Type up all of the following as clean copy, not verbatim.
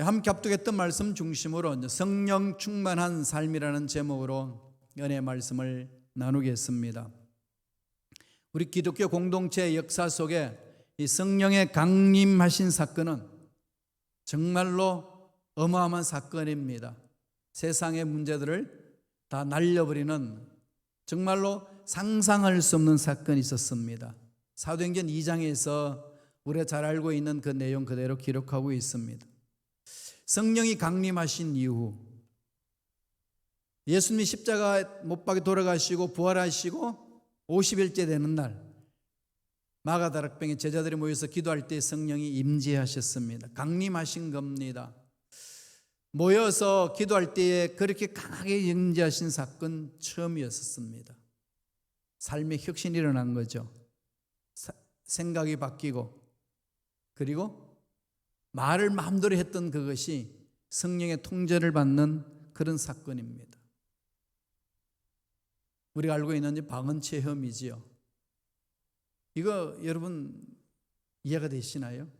함께 합독했던 말씀 중심으로 성령 충만한 삶이라는 제목으로 은혜의 말씀을 나누겠습니다. 우리 기독교 공동체의 역사 속에 이 성령의 강림하신 사건은 정말로 어마어마한 사건입니다. 세상의 문제들을 다 날려버리는 정말로 상상할 수 없는 사건이 있었습니다. 사도행전 2장에서 우리가 잘 알고 있는 그 내용 그대로 기록하고 있습니다. 성령이 강림하신 이후 예수님이 십자가 못 박에 돌아가시고 부활하시고 50일째 되는 날 마가다락방에 제자들이 모여서 기도할 때 성령이 임재하셨습니다. 강림하신 겁니다. 모여서 기도할 때에 그렇게 강하게 임재하신 사건 처음이었습니다. 삶의 혁신이 일어난 거죠. 생각이 바뀌고 그리고 말을 마음대로 했던 그것이 성령의 통제를 받는 그런 사건입니다. 우리가 알고 있는 방언 체험이지요. 이거 여러분 이해가 되시나요?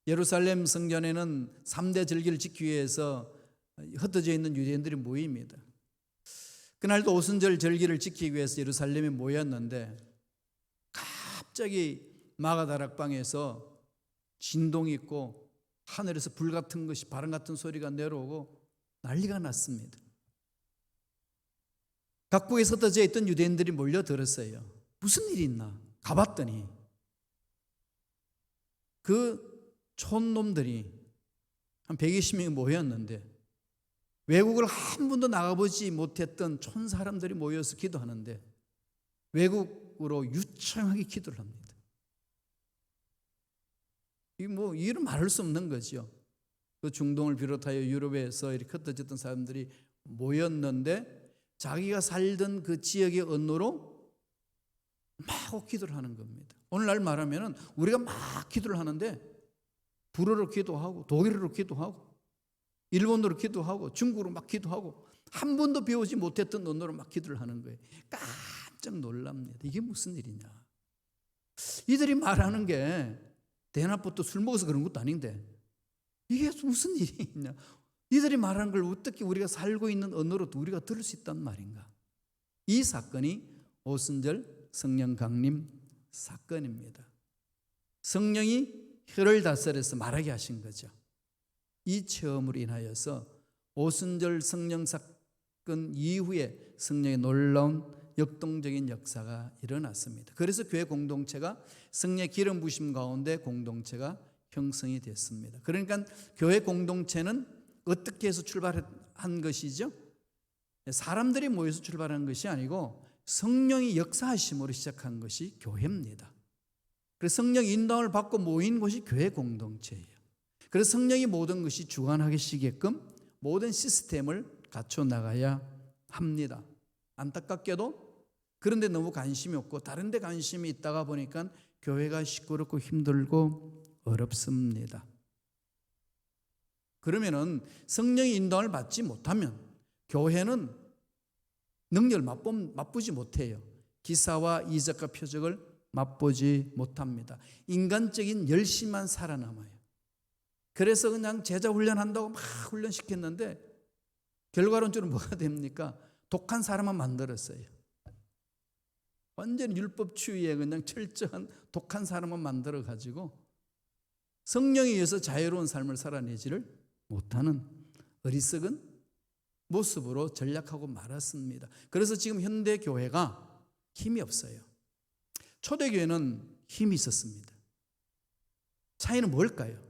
예루살렘 성전에는 3대 절기를 지키기 위해서 흩어져 있는 유대인들이 모입니다. 그날도 오순절 절기를 지키기 위해서 예루살렘에 모였는데 갑자기 마가다락방에서 진동이 있고 하늘에서 불 같은 것이 바람 같은 소리가 내려오고 난리가 났습니다. 각국에 흩어져 있던 유대인들이 몰려들었어요. 무슨 일이 있나 가봤더니 그 촌놈들이 한 120명이 모였는데 외국을 한 번도 나가보지 못했던 촌 사람들이 모여서 기도하는데 외국으로 유창하게 기도를 합니다. 이 이런 말할 수 없는 거죠. 그 중동을 비롯하여 유럽에서 이렇게 흩어졌던 사람들이 모였는데 자기가 살던 그 지역의 언어로 막 기도를 하는 겁니다. 오늘날 말하면 우리가 막 기도를 하는데 불어로 기도하고 독일어로 기도하고 일본어로 기도하고 중국어로 막 기도하고 한 번도 배우지 못했던 언어로 막 기도를 하는 거예요. 깜짝 놀랍니다. 이게 무슨 일이냐. 이들이 말하는 게 대낮부터 술 먹어서 그런 것도 아닌데 이게 무슨 일이 있냐. 이들이 말하는 걸 어떻게 우리가 살고 있는 언어로 우리가 들을 수 있단 말인가. 이 사건이 오순절 성령 강림 사건입니다. 성령이 혀를 다스려서 말하게 하신 거죠. 이 체험으로 인하여서 오순절 성령 사건 이후에 성령의 놀라운 역동적인 역사가 일어났습니다. 그래서 교회 공동체가 성령의 기름 부심 가운데 공동체가 형성이 됐습니다. 그러니까 교회 공동체는 어떻게 해서 출발한 것이죠? 사람들이 모여서 출발한 것이 아니고 성령이 역사하심으로 시작한 것이 교회입니다. 그래서 성령 인도함을 받고 모인 곳이 교회 공동체예요. 그래서 성령이 모든 것이 주관하시게끔 모든 시스템을 갖춰 나가야 합니다. 안타깝게도 그런데 너무 관심이 없고 다른 데 관심이 있다가 보니까 교회가 시끄럽고 힘들고 어렵습니다. 그러면은 성령의 인도함을 받지 못하면 교회는 능력을 맛보지 못해요. 기사와 이적과 표적을 맛보지 못합니다. 인간적인 열심만 살아남아요. 그래서 그냥 제자 훈련한다고 막 훈련시켰는데 결과론적으로 뭐가 됩니까? 독한 사람만 만들었어요. 완전 율법주의에 그냥 철저한 독한 사람만 만들어가지고 성령에 의해서 자유로운 삶을 살아내지를 못하는 어리석은 모습으로 전락하고 말았습니다. 그래서 지금 현대 교회가 힘이 없어요. 초대교회는 힘이 있었습니다. 차이는 뭘까요?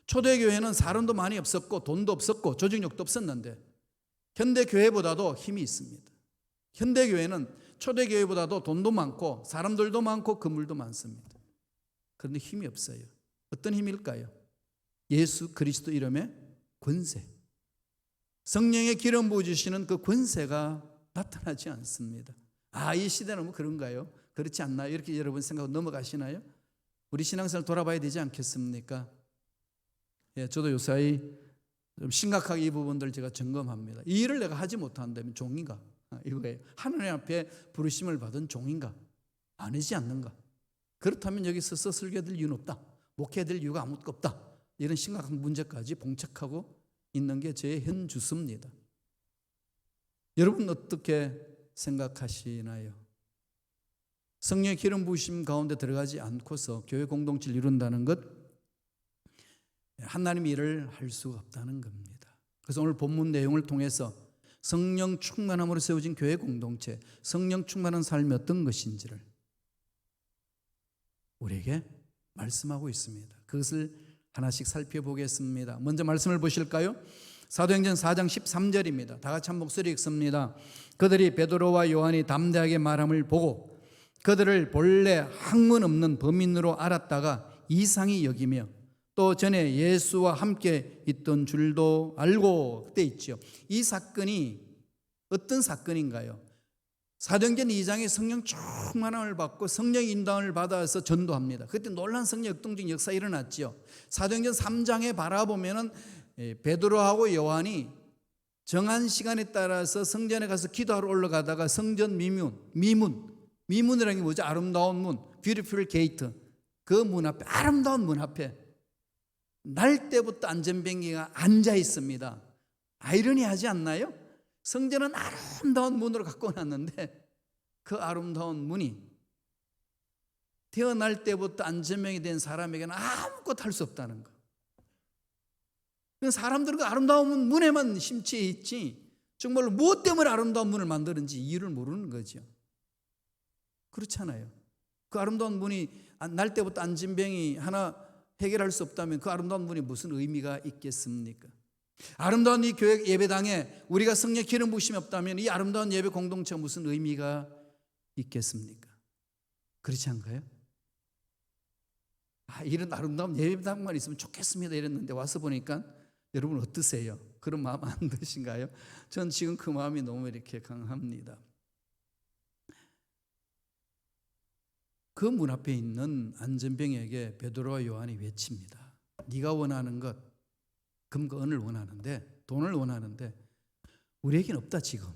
초대교회는 사람도 많이 없었고 돈도 없었고 조직력도 없었는데 현대교회보다도 힘이 있습니다. 현대교회는 초대교회보다도 돈도 많고 사람들도 많고 건물도 많습니다. 그런데 힘이 없어요. 어떤 힘일까요? 예수 그리스도 이름의 권세. 성령의 기름 부으시는 그 권세가 나타나지 않습니다. 이 시대는 그런가요? 그렇지 않나요? 이렇게 여러분 생각하고 넘어가시나요? 우리 신앙생활 돌아봐야 되지 않겠습니까? 저도 요사이 좀 심각하게 이 부분들 제가 점검합니다. 이 일을 내가 하지 못한다면 종인가? 이거예요. 하나님 앞에 부르심을 받은 종인가? 아니지 않는가? 그렇다면 여기 서서 설교될 이유는 없다. 목회될 이유가 아무것도 없다. 이런 심각한 문제까지 봉착하고 있는 게 제 현 주소입니다. 여러분 어떻게 생각하시나요? 성령의 기름 부으심 가운데 들어가지 않고서 교회 공동체를 이룬다는 것, 하나님의 일을 할 수가 없다는 겁니다. 그래서 오늘 본문 내용을 통해서 성령 충만함으로 세워진 교회 공동체, 성령 충만한 삶이 어떤 것인지를 우리에게 말씀하고 있습니다. 그것을 하나씩 살펴보겠습니다. 먼저 말씀을 보실까요? 사도행전 4장 13절입니다. 다 같이 한 목소리 읽습니다. 그들이 베드로와 요한이 담대하게 말함을 보고 그들을 본래 학문 없는 범인으로 알았다가 이상히 여기며 또 전에 예수와 함께 있던 줄도 알고, 그때 있죠. 이 사건이 어떤 사건인가요? 사도행전 2장에 성령 충만함을 받고 성령의 인도함을 받아서 전도합니다. 그때 놀라운 성령 역동적인 역사 일어났죠. 사도행전 3장에 바라보면은 베드로하고 요한이 정한 시간에 따라서 성전에 가서 기도하러 올라가다가 성전 미문이라는 게 뭐죠? 아름다운 문, beautiful gate. 그 문 앞에, 아름다운 문 앞에 날 때부터 안전병기가 앉아 있습니다. 아이러니하지 않나요? 성전은 아름다운 문으로 갖고 놨는데 그 아름다운 문이 태어날 때부터 안전병이 된 사람에게는 아무것도 할 수 없다는 거. 사람들은 그 아름다운 문에만 심취해 있지 정말로 무엇 때문에 아름다운 문을 만드는지 이유를 모르는 거죠. 그렇잖아요. 그 아름다운 문이 날 때부터 안전병이 하나 해결할 수 없다면 그 아름다운 문이 무슨 의미가 있겠습니까? 아름다운 이 교회 예배당에 우리가 성령 기름 부으심이 없다면 이 아름다운 예배 공동체가 무슨 의미가 있겠습니까? 그렇지 않가요? 이런 아름다운 예배당만 있으면 좋겠습니다 이랬는데 와서 보니까 여러분 어떠세요? 그런 마음 안 드신가요? 전 지금 그 마음이 너무 이렇게 강합니다. 그 문 앞에 있는 안전병에게 베드로와 요한이 외칩니다. 네가 원하는 것, 금과 은을 원하는데, 돈을 원하는데 우리에게는 없다 지금.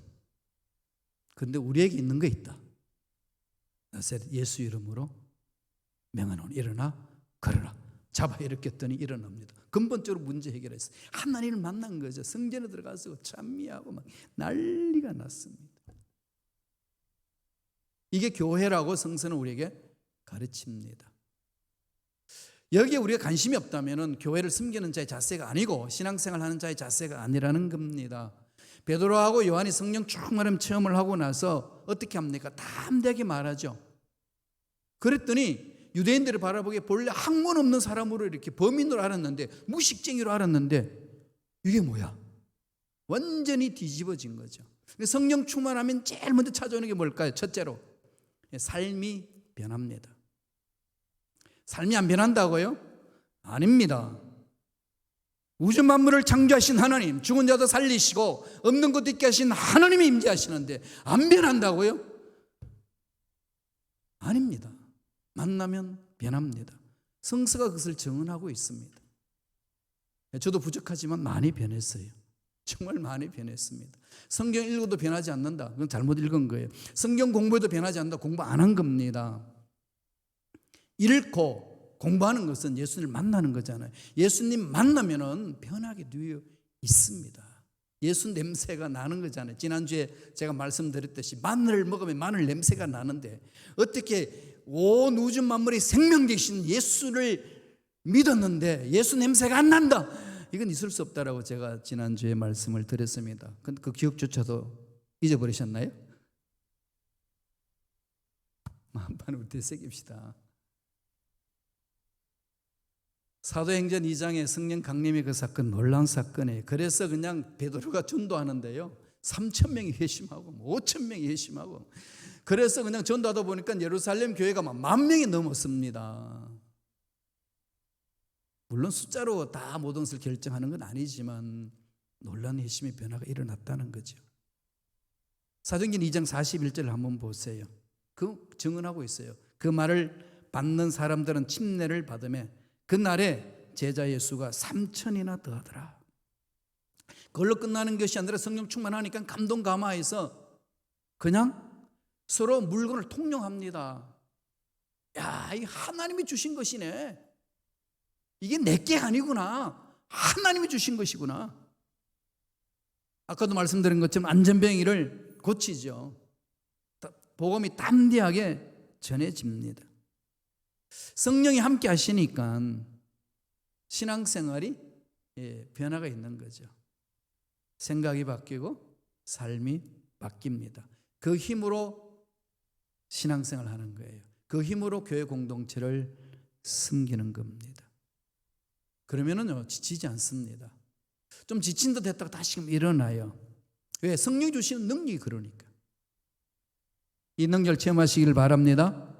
그런데 우리에게 있는 거 있다. 나사렛 예수 이름으로 명하노니 일어나 걸어라. 잡아 일으켰더니 일어납니다. 근본적으로 문제 해결했어요. 하나님을 만난 거죠. 성전에 들어가서 찬미하고 막 난리가 났습니다. 이게 교회라고 성서는 우리에게 가르칩니다. 여기에 우리가 관심이 없다면 교회를 섬기는 자의 자세가 아니고 신앙생활 하는 자의 자세가 아니라는 겁니다. 베드로하고 요한이 성령 충만함 체험을 하고 나서 어떻게 합니까? 담대하게 말하죠. 그랬더니 유대인들을 바라보기에 본래 학문 없는 사람으로 이렇게 범인으로 알았는데, 무식쟁이로 알았는데 이게 뭐야? 완전히 뒤집어진 거죠. 성령 충만하면 제일 먼저 찾아오는 게 뭘까요? 첫째로 삶이 변합니다. 삶이 안 변한다고요? 아닙니다. 우주 만물을 창조하신 하나님, 죽은 자도 살리시고 없는 것도 있게 하신 하나님이 임재하시는데 안 변한다고요? 아닙니다. 만나면 변합니다. 성서가 그것을 증언하고 있습니다. 저도 부족하지만 많이 변했어요. 정말 많이 변했습니다. 성경 읽어도 변하지 않는다. 그건 잘못 읽은 거예요. 성경 공부해도 변하지 않는다. 공부 안 한 겁니다. 읽고 공부하는 것은 예수님을 만나는 거잖아요. 예수님 만나면은 변하게 되어 있습니다. 예수 냄새가 나는 거잖아요. 지난주에 제가 말씀드렸듯이 마늘을 먹으면 마늘 냄새가 나는데 어떻게 온 우주 만물이 생명 되신 예수를 믿었는데 예수 냄새가 안 난다. 이건 있을 수 없다라고 제가 지난주에 말씀을 드렸습니다. 근데 그 기억조차도 잊어버리셨나요? 마음판을 되새깁시다. 사도행전 2장의 성령 강림의 그 사건, 놀라운 사건이에요. 그래서 그냥 베드로가 전도하는데요, 3,000명이 회심하고 5,000명이 회심하고, 그래서 그냥 전도하다 보니까 예루살렘 교회가 막 10,000명이 넘었습니다. 물론 숫자로 다 모든 것을 결정하는 건 아니지만 놀라운 회심의 변화가 일어났다는 거죠. 사도행전 2장 41절을 한번 보세요. 그 증언하고 있어요. 그 말을 받는 사람들은 침례를 받으며 그날에 제자의 수가 3,000이나 더하더라. 그걸로 끝나는 것이 아니라 성령 충만하니까 감동 감화해서 그냥 서로 물건을 통용합니다. 야, 이 하나님이 주신 것이네. 이게 내게 아니구나. 하나님이 주신 것이구나. 아까도 말씀드린 것처럼 안전병이를 고치죠. 복음이 담대하게 전해집니다. 성령이 함께 하시니까 신앙생활이 변화가 있는 거죠. 생각이 바뀌고 삶이 바뀝니다. 그 힘으로 신앙생활 하는 거예요. 그 힘으로 교회 공동체를 섬기는 겁니다. 그러면은요, 지치지 않습니다. 좀 지친 듯 했다가 다시 일어나요. 왜? 성령이 주시는 능력이 그러니까. 이 능력을 체험하시기를 바랍니다.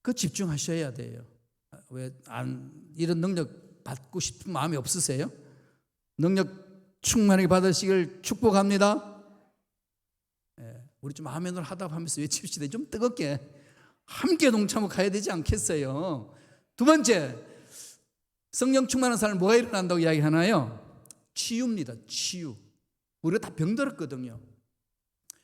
그 집중하셔야 돼요. 왜 이런 능력 받고 싶은 마음이 없으세요? 능력 충만하게 받으시길 축복합니다. 우리 좀 아멘을 하다 하면서 외칩시다. 좀 뜨겁게 함께 동참하고 가야 되지 않겠어요? 두 번째, 성령 충만한 사람은 뭐가 일어난다고 이야기하나요? 치유입니다. 치유. 우리가 다 병들었거든요.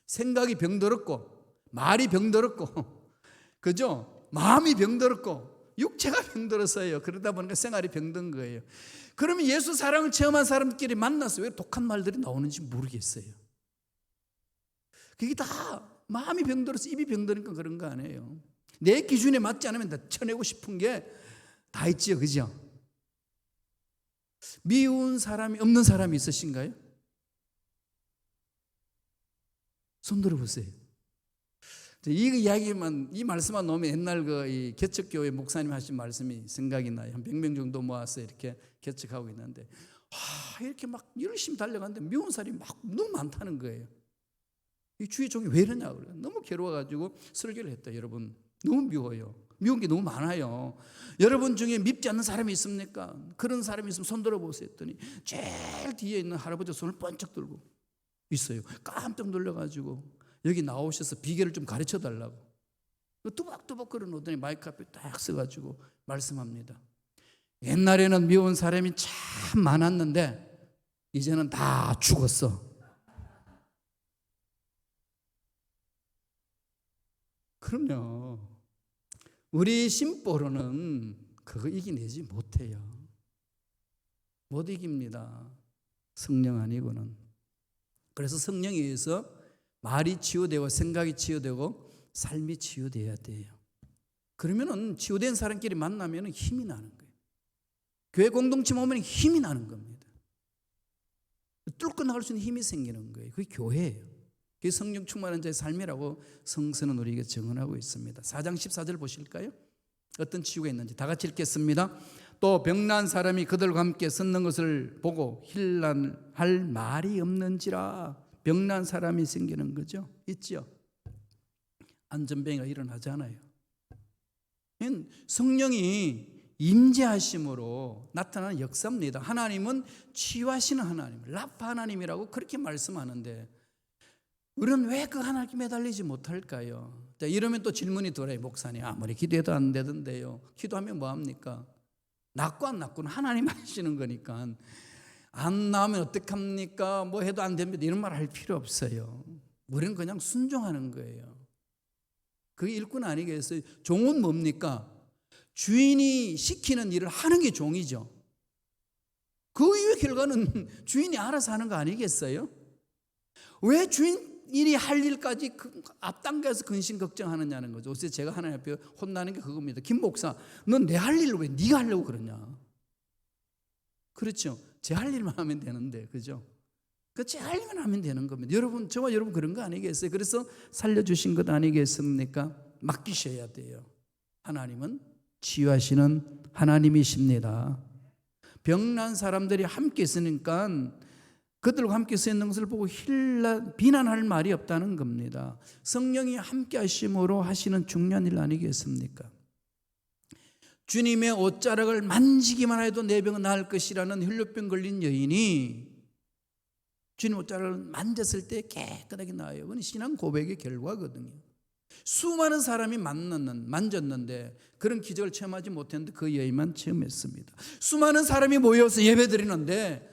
생각이 병들었고, 말이 병들었고, 그죠? 마음이 병들었고, 육체가 병들었어요. 그러다 보니까 생활이 병든 거예요. 그러면 예수 사랑을 체험한 사람들끼리 만나서 왜 독한 말들이 나오는지 모르겠어요. 그게 다 마음이 병들어서 입이 병드니까 그런 거 아니에요. 내 기준에 맞지 않으면 다 쳐내고 싶은 게 다 있지요. 그죠? 미운 사람이 없는 사람이 있으신가요? 손 들어보세요. 이 이야기만, 이 말씀만 나오면 옛날 이 개척교회 목사님 하신 말씀이 생각이 나요. 한 100명 정도 모아서 이렇게 개척하고 있는데, 이렇게 막 열심히 달려가는데 미운 사람이 막 너무 많다는 거예요. 이 주위 종이 왜 이러냐 그래요. 너무 괴로워가지고 설교를 했다. 여러분, 너무 미워요. 미운 게 너무 많아요. 여러분 중에 밉지 않는 사람이 있습니까? 그런 사람이 있으면 손 들어보세요 했더니 제일 뒤에 있는 할아버지 손을 번쩍 들고 있어요. 깜짝 놀라가지고 여기 나오셔서 비결을 좀 가르쳐 달라고 뚜벅뚜벅 걸어놓더니 마이크 앞에 딱 서가지고 말씀합니다. 옛날에는 미운 사람이 참 많았는데 이제는 다 죽었어. 그럼요. 우리 심보로는 그거 이겨내지 못해요. 못 이깁니다. 성령 아니고는. 그래서 성령에 의해서 말이 치유되고 생각이 치유되고 삶이 치유돼야 돼요. 그러면은 치유된 사람끼리 만나면 힘이 나는 거예요. 교회 공동체 오면 힘이 나는 겁니다. 뚫고 나갈 수 있는 힘이 생기는 거예요. 그게 교회예요. 그게 성령 충만한 자의 삶이라고 성서는 우리에게 증언하고 있습니다. 4장 14절 보실까요? 어떤 치유가 있는지 다 같이 읽겠습니다. 또 병난 사람이 그들과 함께 섰는 것을 보고 힐난할 말이 없는지라. 병난 사람이 생기는 거죠. 있죠. 안전병이가 일어나잖아요. 성령이 임재하심으로 나타나는 역사입니다. 하나님은 치유하시는 하나님, 라파 하나님이라고 그렇게 말씀하는데 우리는 왜 그 하나님께 매달리지 못할까요? 자, 이러면 또 질문이 들어요. 목사님, 아무리 기도해도 안 되던데요. 기도하면 뭐합니까? 낫고 안 낫고는 하나님 하시는 거니까 안 나오면 어떡합니까? 뭐 해도 안 됩니다. 이런 말 할 필요 없어요. 우리는 그냥 순종하는 거예요. 그게 일꾼 아니겠어요? 종은 뭡니까? 주인이 시키는 일을 하는 게 종이죠. 그 이후의 결과는 주인이 알아서 하는 거 아니겠어요? 왜 주인이 할 일까지 앞당겨서 근심 걱정하느냐는 거죠. 그래서 제가 하나님 앞에 혼나는 게 그겁니다. 김 목사, 넌 내 할 일을 왜 네가 하려고 그러냐? 그렇죠. 제 할 일만 하면 되는데, 그죠? 제 할 일만 하면 되는 겁니다. 여러분, 저와 여러분 그런 거 아니겠어요? 그래서 살려주신 것 아니겠습니까? 맡기셔야 돼요. 하나님은 치유하시는 하나님이십니다. 병난 사람들이 함께 있으니까 그들과 함께 서 있는 것을 보고 비난할 말이 없다는 겁니다. 성령이 함께 하심으로 하시는 중요한 일 아니겠습니까? 주님의 옷자락을 만지기만 해도 내 병은 나을 것이라는 혈루병 걸린 여인이 주님 옷자락을 만졌을 때 깨끗하게 나아요. 그건 신앙 고백의 결과거든요. 수많은 사람이 만졌는데 그런 기적을 체험하지 못했는데 그 여인만 체험했습니다. 수많은 사람이 모여서 예배드리는데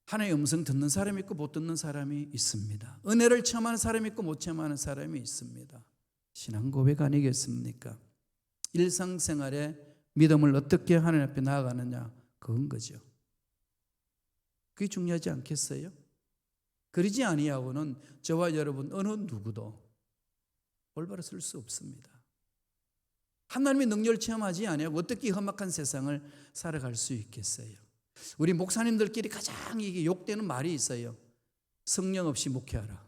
하나님의 음성 듣는 사람이 있고 못 듣는 사람이 있습니다. 은혜를 체험하는 사람이 있고 못 체험하는 사람이 있습니다. 신앙 고백 아니겠습니까? 일상생활에 믿음을 어떻게 하나님 앞에 나아가느냐, 그건 거죠. 그게 중요하지 않겠어요? 그러지 아니하고는 저와 여러분 어느 누구도 올바로 설 수 없습니다. 하나님의 능력을 체험하지 아니하고 어떻게 험악한 세상을 살아갈 수 있겠어요? 우리 목사님들끼리 가장 이게 욕되는 말이 있어요. 성령 없이 목회하라.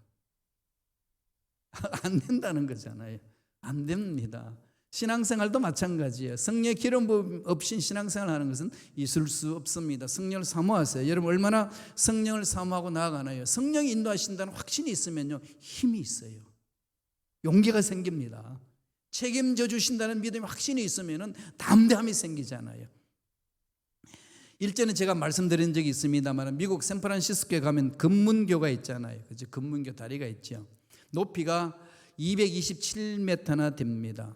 안 된다는 거잖아요. 안 됩니다. 신앙생활도 마찬가지예요. 성령의 기름 없이 신앙생활 하는 것은 있을 수 없습니다. 성령을 사모하세요. 여러분 얼마나 성령을 사모하고 나아가나요? 성령이 인도하신다는 확신이 있으면요, 힘이 있어요. 용기가 생깁니다. 책임져 주신다는 믿음의 확신이 있으면 담대함이 생기잖아요. 일전에 제가 말씀드린 적이 있습니다만 미국 샌프란시스코에 가면 금문교가 있잖아요. 그죠? 금문교 다리가 있죠. 높이가 227m나 됩니다.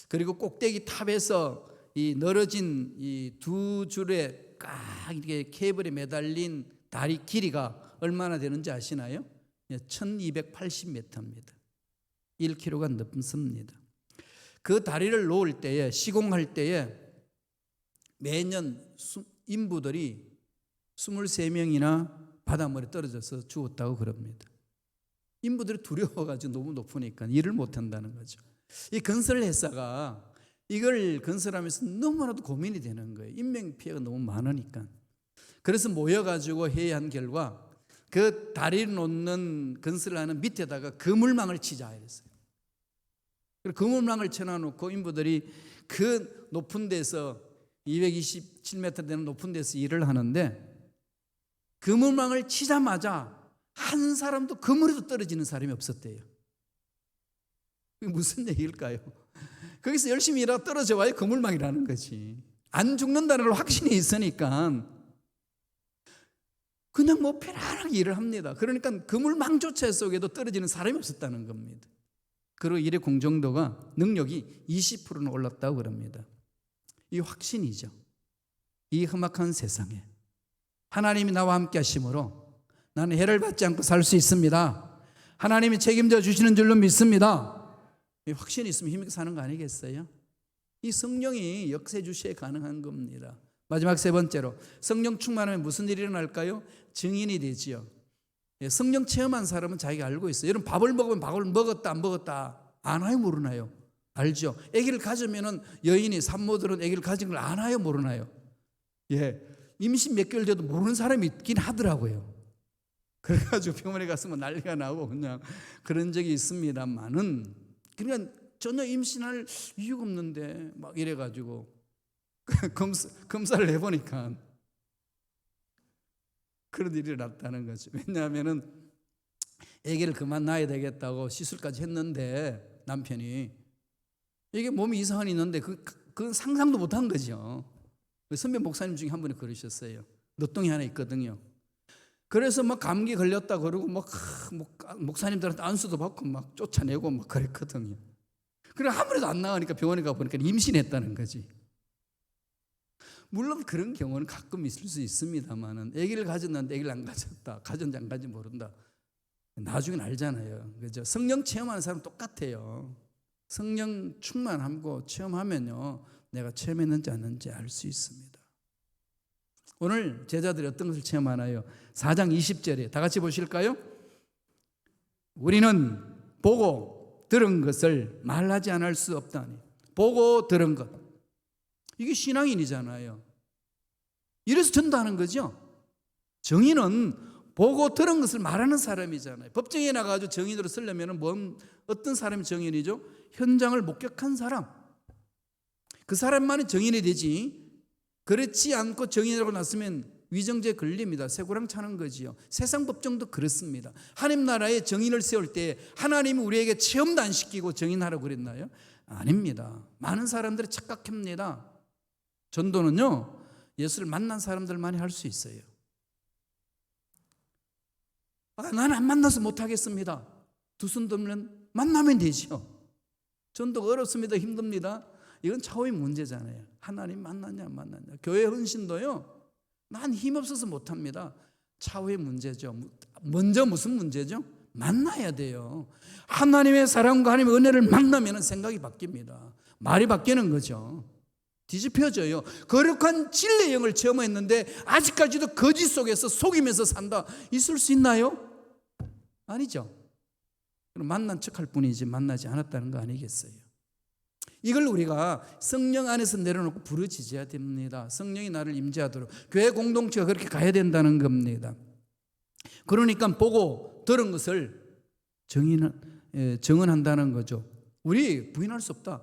그리고 꼭대기 탑에서 이 늘어진 이 두 줄에 꽉 이렇게 케이블에 매달린 다리 길이가 얼마나 되는지 아시나요? 1280m입니다. 1km가 넘습니다. 그 다리를 놓을 때에, 시공할 때에 매년 인부들이 23명이나 바닷물에 떨어져서 죽었다고 그럽니다. 인부들이 두려워가지고 너무 높으니까 일을 못한다는 거죠. 이 건설 회사가 이걸 건설하면서 너무나도 고민이 되는 거예요. 인명피해가 너무 많으니까. 그래서 모여가지고 회의한 결과 그 다리를 놓는 건설을 하는 밑에다가 그물망을 치자 이랬어요. 그리고 그물망을 쳐놔놓고 인부들이 그 높은 데서 227m 되는 높은 데서 일을 하는데 그물망을 치자마자 한 사람도 그물에도 떨어지는 사람이 없었대요. 그게 무슨 얘기일까요? 거기서 열심히 일하다 떨어져 와야 그물망이라는 거지. 안 죽는다는 걸 확신이 있으니까 그냥 뭐 편안하게 일을 합니다. 그러니까 그물망조차 속에도 떨어지는 사람이 없었다는 겁니다. 그리고 일의 공정도가, 능력이 20%는 올랐다고 그럽니다. 이 확신이죠. 이 험악한 세상에 하나님이 나와 함께 하심으로 나는 해를 받지 않고 살 수 있습니다. 하나님이 책임져 주시는 줄로 믿습니다. 이 확신이 있으면 힘있게 사는 거 아니겠어요? 이 성령이 역사해 주셔야 가능한 겁니다. 마지막 세 번째로, 성령 충만하면 무슨 일이 일어날까요? 증인이 되지요. 성령 체험한 사람은 자기가 알고 있어요. 여러분 밥을 먹으면 밥을 먹었다 안 먹었다 아나요 모르나요? 알죠. 아기를 가지면은 여인이 산모들은 아기를 가진 걸 아나요 모르나요? 임신 몇 개월 돼도 모르는 사람이 있긴 하더라고요. 그래가지고 병원에 가서 뭐 난리가 나고 그냥 그런 적이 있습니다만은, 그러니까 전혀 임신할 이유가 없는데 막 이래가지고 검사를 해보니까 그런 일이 일어났다는 거죠. 왜냐하면은 아기를 그만 낳아야 되겠다고 시술까지 했는데 남편이 이게 몸이 이상한 있는데 그건 상상도 못한 거죠. 선배 목사님 중에 한 분이 그러셨어요. 늦둥이 하나 있거든요. 그래서 막 감기 걸렸다 그러고 막 목사님들한테 안수도 받고 막 쫓아내고 막 그랬거든요. 그래 아무래도 안 나가니까 병원에 가보니까 임신했다는 거지. 물론 그런 경우는 가끔 있을 수 있습니다만은 아기를 가졌는데 아기를 안 가졌다, 가졌는지 안 가졌는지 모른다, 나중엔 알잖아요. 그죠? 성령 체험하는 사람은 똑같아요. 성령 충만하고 체험하면요, 내가 체험했는지 안 했는지 알 수 있습니다. 오늘 제자들이 어떤 것을 체험하나요? 4장 20절에 다 같이 보실까요? 우리는 보고 들은 것을 말하지 않을 수 없다니. 보고 들은 것, 이게 신앙인이잖아요. 이래서 전도하는 거죠. 정인은 보고 들은 것을 말하는 사람이잖아요. 법정에 나가서 정인으로 쓰려면 어떤 사람이 정인이죠? 현장을 목격한 사람, 그 사람만이 정인이 되지, 그렇지 않고 정인이라고 났으면 위정죄에 걸립니다. 쇠고랑 차는 거지요. 세상 법정도 그렇습니다. 하나님 나라에 정인을 세울 때 하나님이 우리에게 체험도 안 시키고 정인하라고 그랬나요? 아닙니다. 많은 사람들이 착각합니다. 전도는요, 예수를 만난 사람들만이 할 수 있어요. 나는 안 만나서 못하겠습니다. 두 손 들면 만나면 되죠. 전도가 어렵습니다. 힘듭니다. 이건 차후의 문제잖아요. 하나님 만났냐 안 만났냐. 교회 헌신도요, 난 힘없어서 못합니다. 차후의 문제죠. 먼저 무슨 문제죠? 만나야 돼요. 하나님의 사랑과 하나님의 은혜를 만나면 생각이 바뀝니다. 말이 바뀌는 거죠. 뒤집혀져요. 거룩한 진리의 영을 체험했는데 아직까지도 거짓 속에서 속이면서 산다. 있을 수 있나요? 아니죠. 그럼 만난 척할 뿐이지 만나지 않았다는 거 아니겠어요? 이걸 우리가 성령 안에서 내려놓고 부르짖어야 됩니다. 성령이 나를 임재하도록 교회 공동체가 그렇게 가야 된다는 겁니다. 그러니까 보고 들은 것을 정언한다는 거죠. 우리 부인할 수 없다.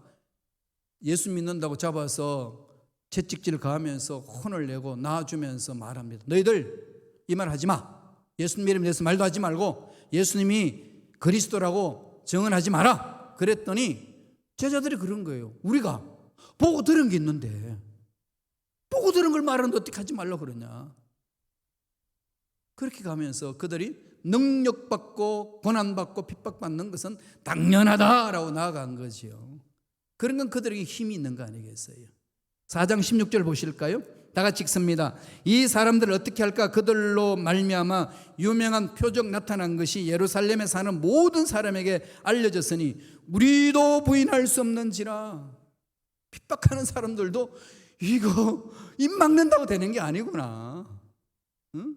예수 믿는다고 잡아서 채찍질 가하면서 혼을 내고 낳아주면서 말합니다. 너희들 이 말 하지 마. 예수님 이름에 대해서 말도 하지 말고 예수님이 그리스도라고 정언하지 마라. 그랬더니 제자들이 그런 거예요. 우리가 보고 들은 게 있는데 보고 들은 걸 말하는데 어떻게 하지 말라고 그러냐. 그렇게 가면서 그들이 능력받고 고난받고 핍박받는 것은 당연하다라고 나아간 거지요. 그런 건 그들에게 힘이 있는 거 아니겠어요? 4장 16절 보실까요? 다 같이 읽습니다. 이 사람들을 어떻게 할까? 그들로 말미암아 유명한 표적 나타난 것이 예루살렘에 사는 모든 사람에게 알려졌으니 우리도 부인할 수 없는지라. 핍박하는 사람들도 이거 입 막는다고 되는 게 아니구나. 응?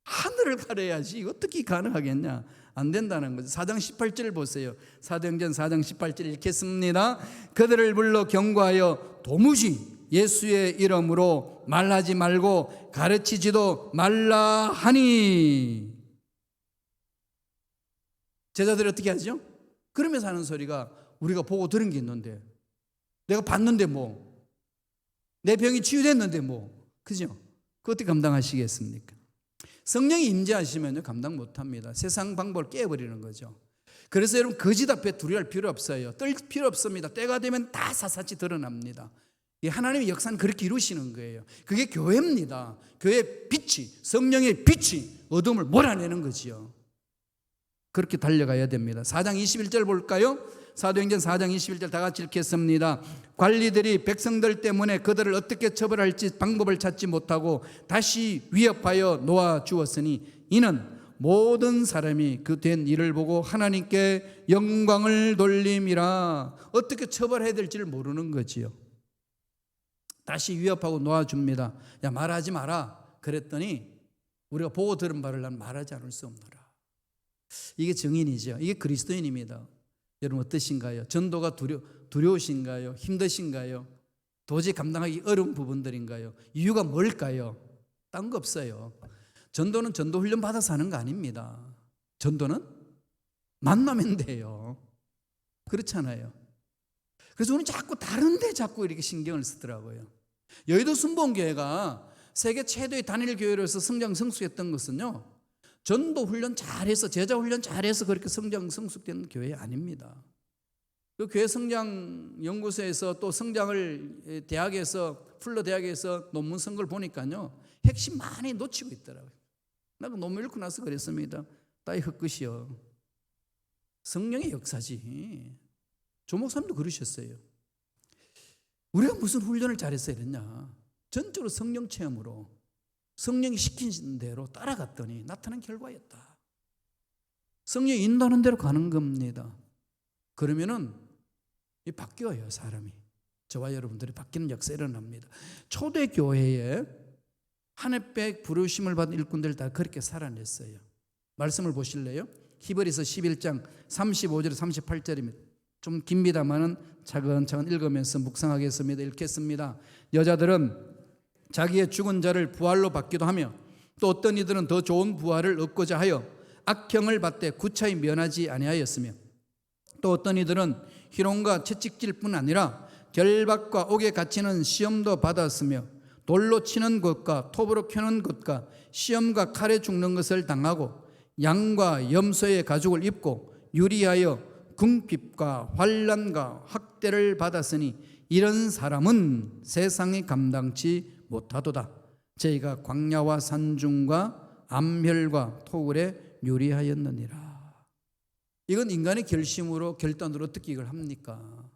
하늘을 가려야지 이거 어떻게 가능하겠냐. 안 된다는 거죠. 4장 18절 보세요. 사도행전 4장 18절 읽겠습니다. 그들을 불러 경고하여 도무지 예수의 이름으로 말하지 말고 가르치지도 말라 하니. 제자들이 어떻게 하죠? 그러면서 하는 소리가 우리가 보고 들은 게 있는데 내가 봤는데 뭐 내 병이 치유됐는데 뭐 그죠? 그거 어떻게 감당하시겠습니까? 성령이 임재하시면요 감당 못합니다. 세상 방법을 깨버리는 거죠. 그래서 여러분 거짓 앞에 두려워할 필요 없어요. 떨 필요 없습니다. 때가 되면 다 사사치 드러납니다. 하나님의 역사는 그렇게 이루시는 거예요. 그게 교회입니다. 교회의 빛이, 성령의 빛이 어둠을 몰아내는 거지요. 그렇게 달려가야 됩니다. 4장 21절 볼까요? 사도행전 4장 21절 다 같이 읽겠습니다. 관리들이 백성들 때문에 그들을 어떻게 처벌할지 방법을 찾지 못하고 다시 위협하여 놓아 주었으니 이는 모든 사람이 그 된 일을 보고 하나님께 영광을 돌림이라. 어떻게 처벌해야 될지를 모르는 거지요. 다시 위협하고 놓아줍니다. 야 말하지 마라. 그랬더니 우리가 보고 들은 바를 난 말하지 않을 수 없노라. 이게 증인이죠. 이게 그리스도인입니다. 여러분 어떠신가요? 전도가 두려우신가요? 힘드신가요? 도저히 감당하기 어려운 부분들인가요? 이유가 뭘까요? 딴 거 없어요. 전도는 전도 훈련 받아서 하는 거 아닙니다. 전도는 만나면 돼요. 그렇잖아요. 그래서 우리는 자꾸 다른데 자꾸 이렇게 신경을 쓰더라고요. 여의도 순복음교회가 세계 최대의 단일 교회로서 성장 성숙했던 것은요, 전도 훈련 잘해서 제자 훈련 잘해서 그렇게 성장 성숙된 교회 아닙니다. 그 교회 성장 연구소에서 또 성장을 대학에서 풀러 대학에서 논문 쓴 걸 보니까요 핵심 많이 놓치고 있더라고요. 나도 논문 읽고 나서 그랬습니다. 따위 헛것이요. 성령의 역사지. 조 목사님도 그러셨어요. 우리가 무슨 훈련을 잘해서 이랬냐. 전적으로 성령 체험으로 성령이 시키는 대로 따라갔더니 나타난 결과였다. 성령이 인도하는 대로 가는 겁니다. 그러면은 바뀌어요, 사람이. 저와 여러분들이 바뀌는 역사 일어납니다. 초대교회에 하늘백 부르심을 받은 일꾼들 다 그렇게 살아냈어요. 말씀을 보실래요? 히브리서 11장 35절 38절입니다. 좀 깁니다만은 차근차근 읽으면서 묵상하겠습니다. 읽겠습니다. 여자들은 자기의 죽은 자를 부활로 받기도 하며 또 어떤 이들은 더 좋은 부활을 얻고자 하여 악형을 받되 구차히 면하지 아니하였으며 또 어떤 이들은 희롱과 채찍질뿐 아니라 결박과 옥에 갇히는 시험도 받았으며 돌로 치는 것과 톱으로 켜는 것과 시험과 칼에 죽는 것을 당하고 양과 염소의 가죽을 입고 유리하여 궁핍과 환난과 학대를 받았으니 이런 사람은 세상이 감당치 못하도다. 저희가 광야와 산중과 암혈과 토굴에 유리하였느니라. 이건 인간의 결심으로 결단으로 어떻게 이걸 합니까?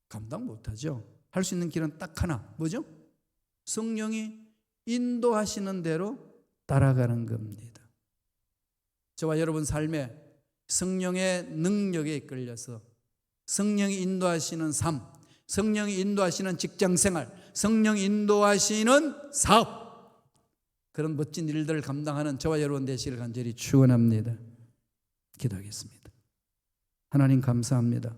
감당 못하죠. 할 수 있는 길은 딱 하나. 뭐죠? 성령이 인도하시는 대로 따라가는 겁니다. 저와 여러분 삶에 성령의 능력에 이끌려서 성령이 인도하시는 삶, 성령이 인도하시는 직장생활, 성령이 인도하시는 사업, 그런 멋진 일들을 감당하는 저와 여러분 되시기를 간절히 축원합니다. 기도하겠습니다. 하나님 감사합니다.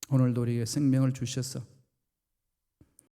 오늘도 우리에게 생명을 주셔서